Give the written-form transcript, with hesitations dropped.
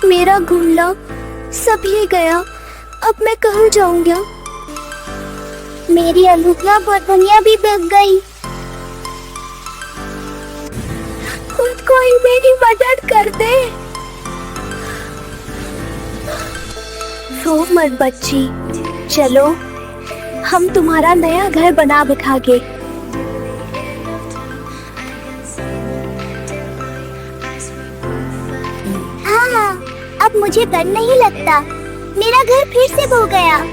मेरा घूमना सब ही गया। अब मैं कहाँ जाऊंगा? मेरी अंगूठियाँ बर्तनियाँ भी बिक गई। कोई मेरी मदद कर दे। रो मत बच्ची, चलो हम तुम्हारा नया घर बना दिखाएंगे। हाँ, अब मुझे डर नहीं लगता। मेरा घर फिर से बो गया।